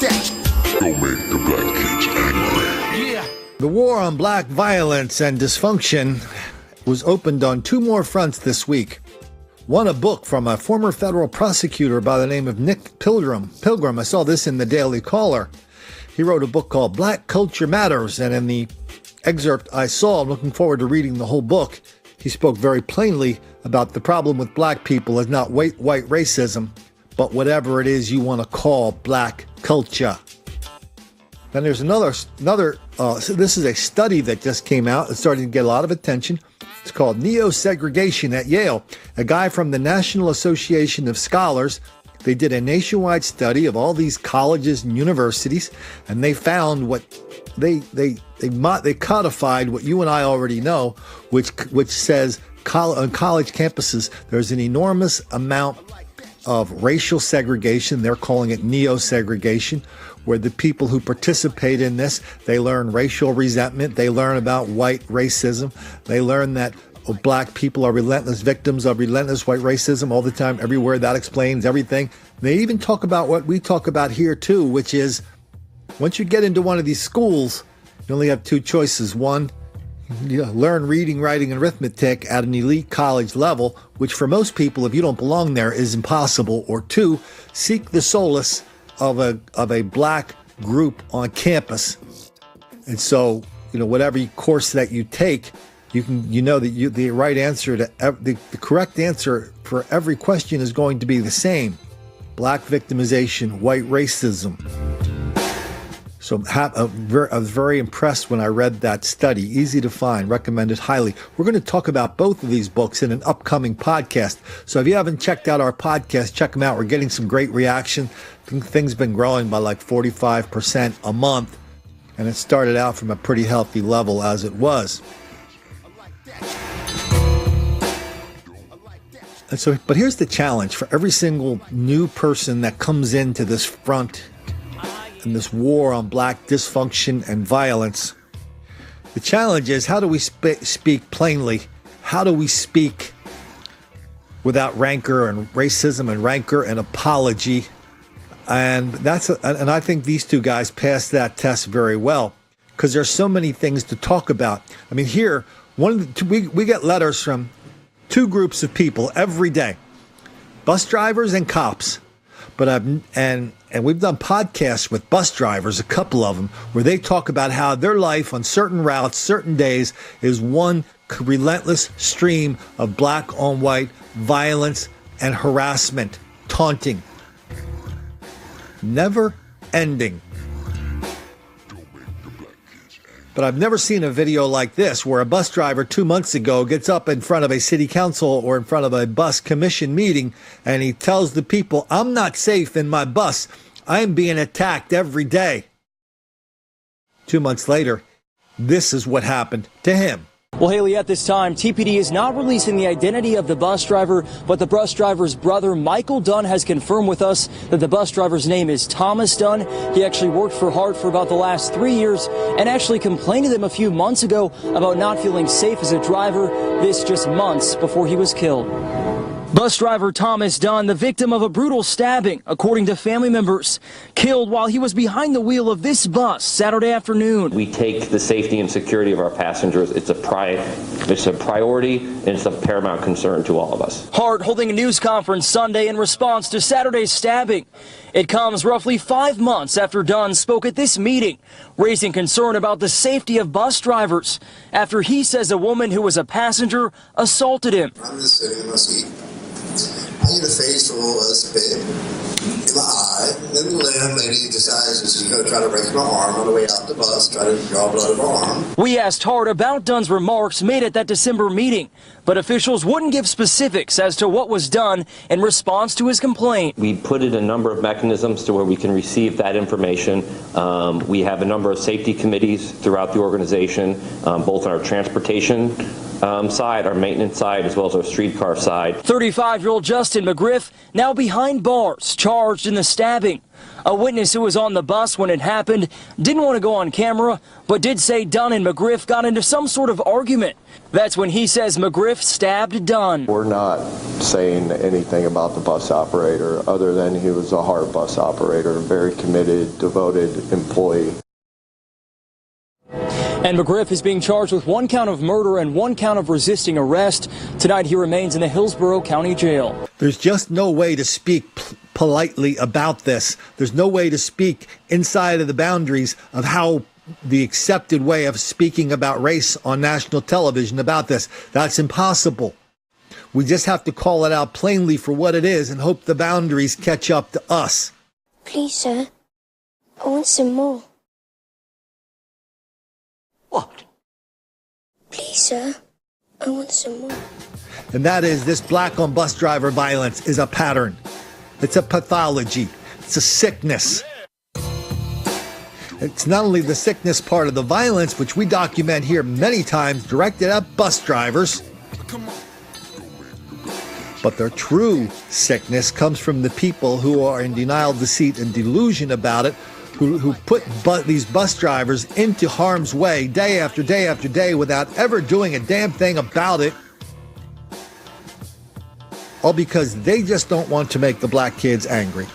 that. Don't make the black kids angry. Yeah. The war on black violence and dysfunction was opened on two more fronts this week. One, a book from a former federal prosecutor by the name of Nick Pilgrim. I saw this in the Daily Caller. He wrote a book called Black Culture Matters, and in the excerpt I saw, I'm looking forward to reading the whole book, he spoke very plainly about the problem with black people is not white racism, but whatever it is you want to call black culture. Then there's another. This is a study that just came out. It's starting to get a lot of attention. It's called Neo-Segregation at Yale. A guy from the National Association of Scholars, they did a nationwide study of all these colleges and universities, and they found what they codified what you and I already know, which says on college campuses there's an enormous amount of racial segregation. They're calling it neo-segregation, where the people who participate in this, they learn racial resentment, they learn about white racism, they learn that black people are relentless victims of relentless white racism all the time, everywhere. That explains everything. They even talk about what we talk about here too, which is once you get into one of these schools, you only have two choices. One, you learn reading, writing, and arithmetic at an elite college level, which for most people, if you don't belong there, is impossible. Or two, seek the solace of a black group on campus. And so, whatever course that you take, the right answer to the correct answer for every question is going to be the same: black victimization, white racism. So I was very impressed when I read that study. Easy to find, recommended highly. We're going to talk about both of these books in an upcoming podcast. So if you haven't checked out our podcast, check them out. We're getting some great reaction. Things been growing by like 45% a month. And it started out from a pretty healthy level as it was. And so, but here's the challenge for every single new person that comes into this front in this war on black dysfunction and violence. The challenge is, how do we speak plainly? How do we speak without rancor and racism and rancor and apology? And I think these two guys passed that test very well, because there's so many things to talk about. I mean, here, we get letters from two groups of people every day: bus drivers and cops. But and we've done podcasts with bus drivers, a couple of them, where they talk about how their life on certain routes, certain days, is one relentless stream of black on white violence and harassment, taunting. Never ending. But I've never seen a video like this, where a bus driver 2 months ago gets up in front of a city council or in front of a bus commission meeting, and he tells the people, "I'm not safe in my bus. I'm being attacked every day." 2 months later, this is what happened to him. Well, Haley, at this time, TPD is not releasing the identity of the bus driver, but the bus driver's brother, Michael Dunn, has confirmed with us that the bus driver's name is Thomas Dunn. He actually worked for HART for about the last 3 years and actually complained to them a few months ago about not feeling safe as a driver, this just months before he was killed. Bus driver Thomas Dunn, the victim of a brutal stabbing, according to family members, killed while he was behind the wheel of this bus Saturday afternoon. We take the safety and security of our passengers. It's a priority, and it's of paramount concern to all of us. HART holding a news conference Sunday in response to Saturday's stabbing. It comes roughly 5 months after Dunn spoke at this meeting, raising concern about the safety of bus drivers after he says a woman who was a passenger assaulted him. I'm just sitting in my seat. I hit a face a little bit in my eye, and then the lady decides that she's going to try to break my arm on the way out the bus, try to draw blood of her arm. We asked HART about Dunn's remarks made at that December meeting, but officials wouldn't give specifics as to what was done in response to his complaint. We put in a number of mechanisms to where we can receive that information. We have a number of safety committees throughout the organization, both on our transportation side, our maintenance side, as well as our streetcar side. 35-year-old Justin McGriff now behind bars, charged in the stabbing. A witness who was on the bus when it happened didn't want to go on camera, but did say Dunn and McGriff got into some sort of argument. That's when he says McGriff stabbed Dunn. We're not saying anything about the bus operator other than he was a hard bus operator, a very committed, devoted employee. And McGriff is being charged with 1 count of murder and 1 count of resisting arrest. Tonight he remains in the Hillsborough County Jail. There's just no way to speak politely about this. There's no way to speak inside of the boundaries of how the accepted way of speaking about race on national television about this. That's impossible. We just have to call it out plainly for what it is and hope the boundaries catch up to us. Please, sir, I want some more. What? Please, sir, I want some more. And that is, this black on bus driver violence is a pattern. It's a pathology. It's a sickness. It's not only the sickness part of the violence, which we document here many times, directed at bus drivers, but their true sickness comes from the people who are in denial, deceit, and delusion about it, who put these bus drivers into harm's way day after day after day without ever doing a damn thing about it, all because they just don't want to make the black kids angry.